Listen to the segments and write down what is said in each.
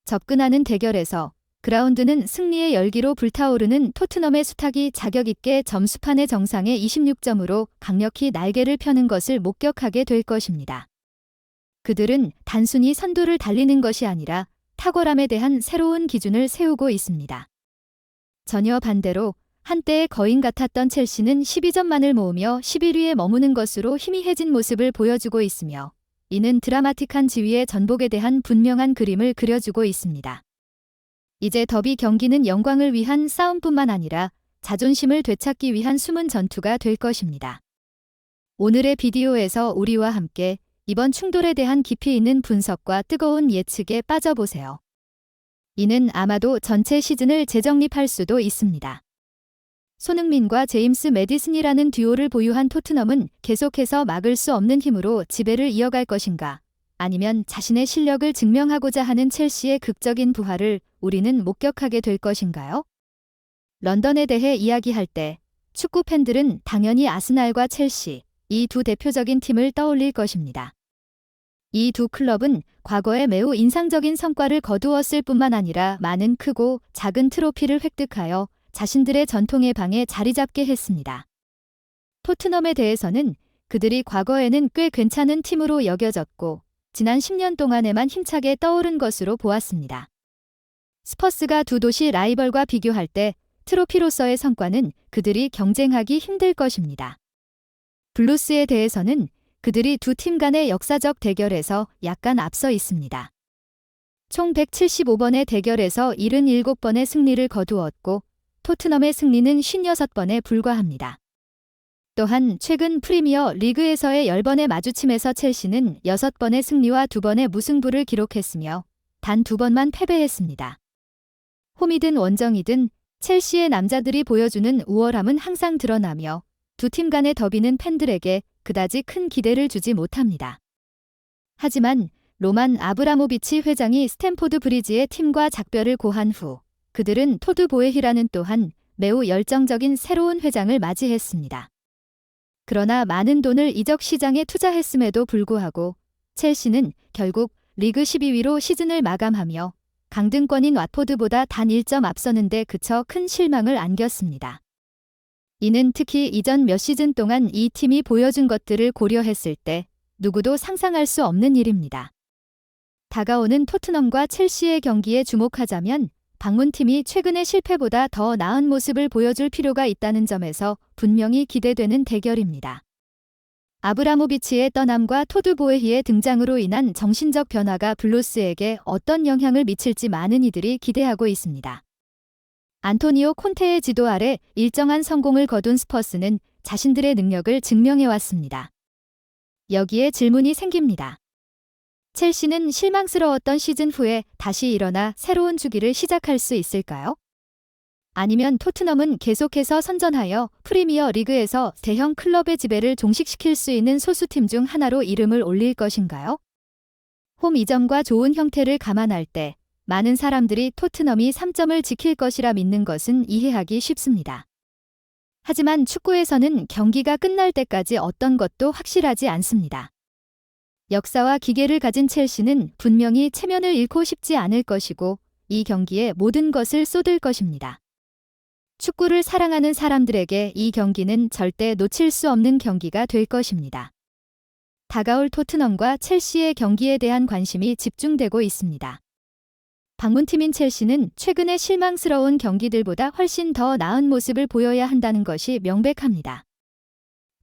접근하는 대결에서 그라운드는 승리의 열기로 불타오르는 토트넘의 수탁이 자격 있게 점수판의 정상에 26점으로 강력히 날개를 펴는 것을 목격하게 될 것입니다. 그들은 단순히 선두를 달리는 것이 아니라 탁월함에 대한 새로운 기준을 세우고 있습니다. 전혀 반대로 한때의 거인 같았던 첼시는 12점만을 모으며 11위에 머무는 것으로 희미해진 모습을 보여주고 있으며 이는 드라마틱한 지위의 전복에 대한 분명한 그림을 그려주고 있습니다. 이제 더비 경기는 영광을 위한 싸움뿐만 아니라 자존심을 되찾기 위한 숨은 전투가 될 것입니다. 오늘의 비디오에서 우리와 함께 이번 충돌에 대한 깊이 있는 분석과 뜨거운 예측에 빠져보세요. 이는 아마도 전체 시즌을 재정립할 수도 있습니다. 손흥민과 제임스 매디슨이라는 듀오를 보유한 토트넘은 계속해서 막을 수 없는 힘으로 지배를 이어갈 것인가? 아니면 자신의 실력을 증명하고자 하는 첼시의 극적인 부활을 우리는 목격하게 될 것인가요? 런던에 대해 이야기할 때 축구 팬들은 당연히 아스날과 첼시, 이 두 대표적인 팀을 떠올릴 것입니다. 이 두 클럽은 과거에 매우 인상적인 성과를 거두었을 뿐만 아니라 많은 크고 작은 트로피를 획득하여 자신들의 전통의 방에 자리 잡게 했습니다. 토트넘에 대해서는 그들이 과거에는 꽤 괜찮은 팀으로 여겨졌고 지난 10년 동안에만 힘차게 떠오른 것으로 보았습니다. 스퍼스가 두 도시 라이벌과 비교할 때 트로피로서의 성과는 그들이 경쟁하기 힘들 것입니다. 블루스에 대해서는 그들이 두 팀 간의 역사적 대결에서 약간 앞서 있습니다. 총 175번의 대결에서 77번의 승리를 거두었고 토트넘의 승리는 56번에 불과합니다. 또한 최근 프리미어 리그에서의 10번의 마주침에서 첼시는 6번의 승리와 2번의 무승부를 기록했으며 단 2번만 패배했습니다. 홈이든 원정이든 첼시의 남자들이 보여주는 우월함은 항상 드러나며 두 팀 간의 더비는 팬들에게 그다지 큰 기대를 주지 못합니다. 하지만 로만 아브라모비치 회장이 스탠포드 브리지의 팀과 작별을 고한 후 그들은 토드 보에히라는 또한 매우 열정적인 새로운 회장을 맞이했습니다. 그러나 많은 돈을 이적 시장에 투자했음에도 불구하고 첼시는 결국 리그 12위로 시즌을 마감하며 강등권인 왓포드보다 단 1점 앞서는데 그쳐 큰 실망을 안겼습니다. 이는 특히 이전 몇 시즌 동안 이 팀이 보여준 것들을 고려했을 때 누구도 상상할 수 없는 일입니다. 다가오는 토트넘과 첼시의 경기에 주목하자면 방문팀이 최근의 실패보다 더 나은 모습을 보여줄 필요가 있다는 점에서 분명히 기대되는 대결입니다. 아브라모비치의 떠남과 토드 보에히의 등장으로 인한 정신적 변화가 블루스에게 어떤 영향을 미칠지 많은 이들이 기대하고 있습니다. 안토니오 콘테의 지도 아래 일정한 성공을 거둔 스퍼스는 자신들의 능력을 증명해왔습니다. 여기에 질문이 생깁니다. 첼시는 실망스러웠던 시즌 후에 다시 일어나 새로운 주기를 시작할 수 있을까요? 아니면 토트넘은 계속해서 선전하여 프리미어 리그에서 대형 클럽의 지배를 종식시킬 수 있는 소수팀 중 하나로 이름을 올릴 것인가요? 홈 이점과 좋은 형태를 감안할 때 많은 사람들이 토트넘이 3점을 지킬 것이라 믿는 것은 이해하기 쉽습니다. 하지만 축구에서는 경기가 끝날 때까지 어떤 것도 확실하지 않습니다. 역사와 기계를 가진 첼시는 분명히 체면을 잃고 싶지 않을 것이고 이 경기에 모든 것을 쏟을 것입니다. 축구를 사랑하는 사람들에게 이 경기는 절대 놓칠 수 없는 경기가 될 것입니다. 다가올 토트넘과 첼시의 경기에 대한 관심이 집중되고 있습니다. 방문팀인 첼시는 최근의 실망스러운 경기들보다 훨씬 더 나은 모습을 보여야 한다는 것이 명백합니다.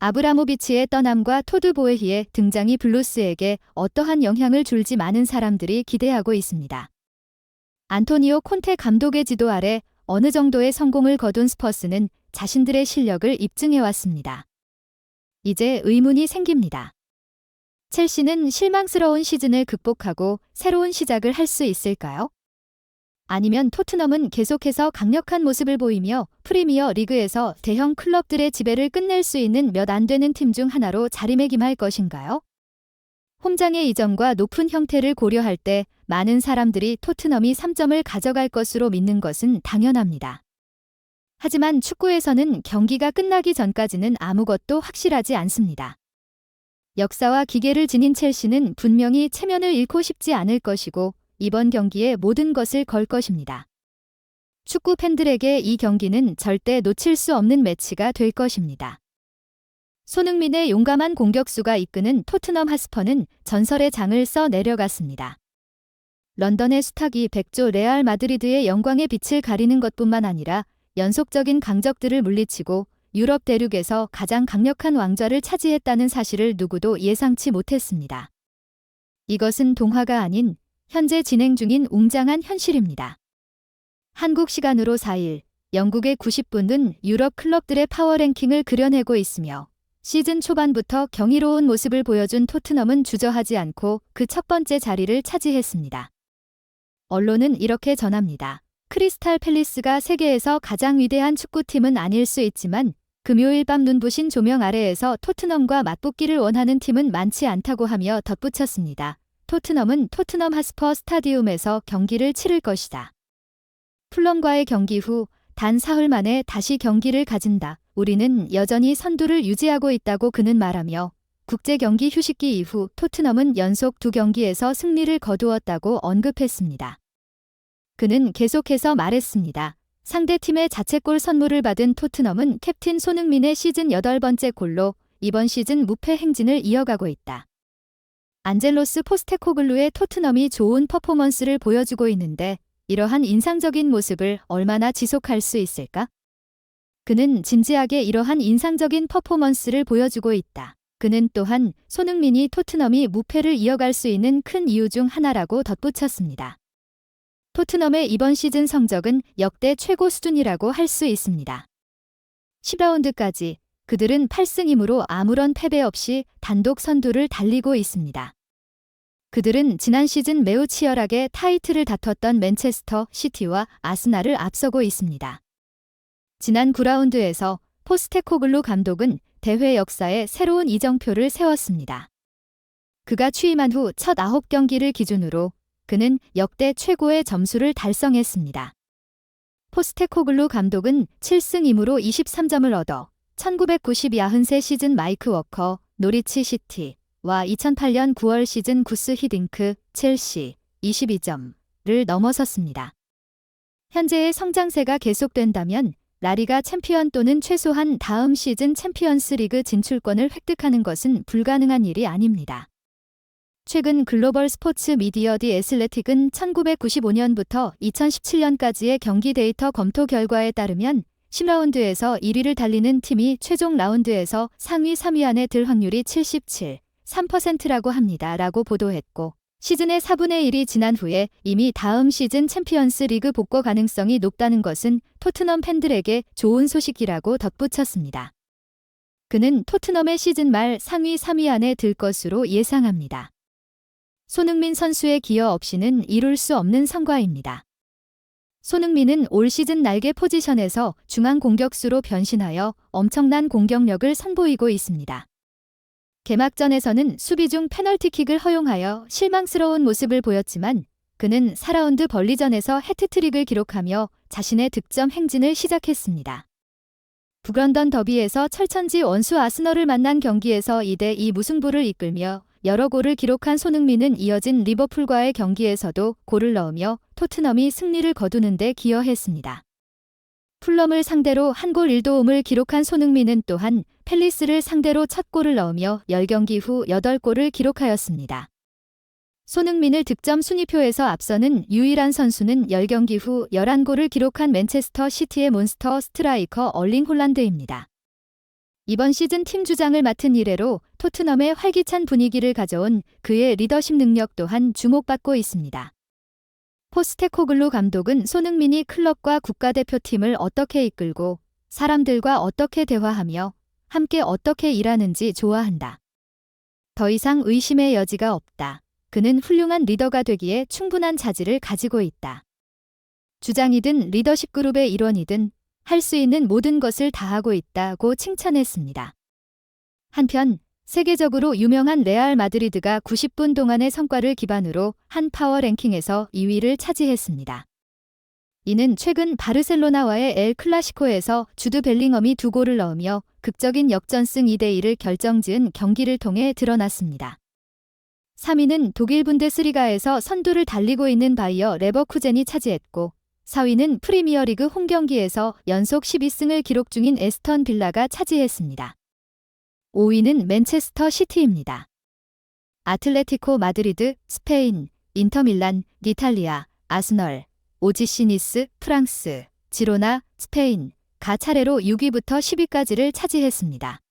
아브라모비치의 떠남과 토드 보에히의 등장이 블루스에게 어떠한 영향을 줄지 많은 사람들이 기대하고 있습니다. 안토니오 콘테 감독의 지도 아래 어느 정도의 성공을 거둔 스퍼스는 자신들의 실력을 입증해왔습니다. 이제 의문이 생깁니다. 첼시는 실망스러운 시즌을 극복하고 새로운 시작을 할 수 있을까요? 아니면 토트넘은 계속해서 강력한 모습을 보이며 프리미어 리그에서 대형 클럽들의 지배를 끝낼 수 있는 몇 안 되는 팀 중 하나로 자리매김할 것인가요? 홈장의 이점과 높은 형태를 고려할 때 많은 사람들이 토트넘이 3점을 가져갈 것으로 믿는 것은 당연합니다. 하지만 축구에서는 경기가 끝나기 전까지는 아무것도 확실하지 않습니다. 역사와 기계를 지닌 첼시는 분명히 체면을 잃고 싶지 않을 것이고 이번 경기에 모든 것을 걸 것입니다. 축구 팬들에게 이 경기는 절대 놓칠 수 없는 매치가 될 것입니다. 손흥민의 용감한 공격수가 이끄는 토트넘 하스퍼는 전설의 장을 써 내려갔습니다. 런던의 수탁이 백조 레알 마드리드의 영광의 빛을 가리는 것뿐만 아니라 연속적인 강적들을 물리치고 유럽 대륙에서 가장 강력한 왕좌를 차지했다는 사실을 누구도 예상치 못했습니다. 이것은 동화가 아닌 현재 진행 중인 웅장한 현실입니다. 한국 시간으로 4일, 영국의 90분은 유럽 클럽들의 파워 랭킹을 그려내고 있으며 시즌 초반부터 경이로운 모습을 보여준 토트넘은 주저하지 않고 그 첫 번째 자리를 차지했습니다. 언론은 이렇게 전합니다. 크리스탈 팰리스가 세계에서 가장 위대한 축구팀은 아닐 수 있지만 금요일 밤 눈부신 조명 아래에서 토트넘과 맞붙기를 원하는 팀은 많지 않다고 하며 덧붙였습니다. 토트넘은 토트넘 하스퍼 스타디움에서 경기를 치를 것이다. 풀럼과의 경기 후 단 사흘 만에 다시 경기를 가진다. 우리는 여전히 선두를 유지하고 있다고 그는 말하며 국제 경기 휴식기 이후 토트넘은 연속 2경기에서 승리를 거두었다고 언급했습니다. 그는 계속해서 말했습니다. 상대팀의 자책골 선물을 받은 토트넘은 캡틴 손흥민의 시즌 8번째 골로 이번 시즌 무패 행진을 이어가고 있다. 안젤로스 포스테코글루의 토트넘이 좋은 퍼포먼스를 보여주고 있는데 이러한 인상적인 모습을 얼마나 지속할 수 있을까? 그는 진지하게 이러한 인상적인 퍼포먼스를 보여주고 있다. 그는 또한 손흥민이 토트넘이 무패를 이어갈 수 있는 큰 이유 중 하나라고 덧붙였습니다. 토트넘의 이번 시즌 성적은 역대 최고 수준이라고 할 수 있습니다. 10라운드까지 그들은 8승이므로 아무런 패배 없이 단독 선두를 달리고 있습니다. 그들은 지난 시즌 매우 치열하게 타이틀을 다퉜던 맨체스터 시티와 아스날을 앞서고 있습니다. 지난 9라운드에서 포스테코글루 감독은 대회 역사에 새로운 이정표를 세웠습니다. 그가 취임한 후 첫 9경기를 기준으로 그는 역대 최고의 점수를 달성했습니다. 포스테코글루 감독은 7승2무로 23점을 얻어 1990-93 시즌 마이크 워커, 노리치 시티와 2008년 9월 시즌 구스 히딩크, 첼시 22점을 넘어섰습니다. 현재의 성장세가 계속된다면 라리가 챔피언 또는 최소한 다음 시즌 챔피언스 리그 진출권을 획득하는 것은 불가능한 일이 아닙니다. 최근 글로벌 스포츠 미디어 디 애슬레틱은 1995년부터 2017년까지의 경기 데이터 검토 결과에 따르면 10라운드에서 1위를 달리는 팀이 최종 라운드에서 상위 3위 안에 들 확률이 77.3%라고 합니다. 라고 보도했고 시즌의 4분의 1이 지난 후에 이미 다음 시즌 챔피언스 리그 복구 가능성이 높다는 것은 토트넘 팬들에게 좋은 소식이라고 덧붙였습니다. 그는 토트넘의 시즌 말 상위 3위 안에 들 것으로 예상합니다. 손흥민 선수의 기여 없이는 이룰 수 없는 성과입니다. 손흥민은 올 시즌 날개 포지션에서 중앙 공격수로 변신하여 엄청난 공격력을 선보이고 있습니다. 개막전에서는 수비 중 페널티킥을 허용하여 실망스러운 모습을 보였지만 그는 4라운드 벌리전에서 해트트릭을 기록하며 자신의 득점 행진을 시작했습니다. 북런던 더비에서 철천지 원수 아스널을 만난 경기에서 2대2 무승부를 이끌며 여러 골을 기록한 손흥민은 이어진 리버풀과의 경기에서도 골을 넣으며 토트넘이 승리를 거두는 데 기여했습니다. 풀럼을 상대로 한 골 1도움을 기록한 손흥민은 또한 팰리스를 상대로 첫 골을 넣으며 10경기 후 8골을 기록하였습니다. 손흥민을 득점 순위표에서 앞서는 유일한 선수는 10경기 후 11골을 기록한 맨체스터 시티의 몬스터 스트라이커 얼링 홀란드입니다. 이번 시즌 팀 주장을 맡은 이래로 토트넘의 활기찬 분위기를 가져온 그의 리더십 능력 또한 주목받고 있습니다. 포스테코글루 감독은 손흥민이 클럽과 국가대표팀을 어떻게 이끌고 사람들과 어떻게 대화하며 함께 어떻게 일하는지 좋아한다. 더 이상 의심의 여지가 없다. 그는 훌륭한 리더가 되기에 충분한 자질을 가지고 있다. 주장이든 리더십 그룹의 일원이든 할 수 있는 모든 것을 다하고 있다고 칭찬했습니다. 한편 세계적으로 유명한 레알 마드리드가 90분 동안의 성과를 기반으로 한 파워 랭킹에서 2위를 차지했습니다. 이는 최근 바르셀로나와의 엘 클라시코에서 주드 벨링엄이 2골을 넣으며 극적인 역전승 2대1을 결정지은 경기를 통해 드러났습니다. 3위는 독일 분데스리가에서 선두를 달리고 있는 바이어 레버쿠젠이 차지했고 4위는 프리미어리그 홈경기에서 연속 12승을 기록 중인 에스턴 빌라가 차지했습니다. 5위는 맨체스터 시티입니다. 아틀레티코 마드리드, 스페인, 인터밀란, 이탈리아, 아스널, 오지시 니스, 프랑스, 지로나, 스페인, 가 차례로 6위부터 10위까지를 차지했습니다.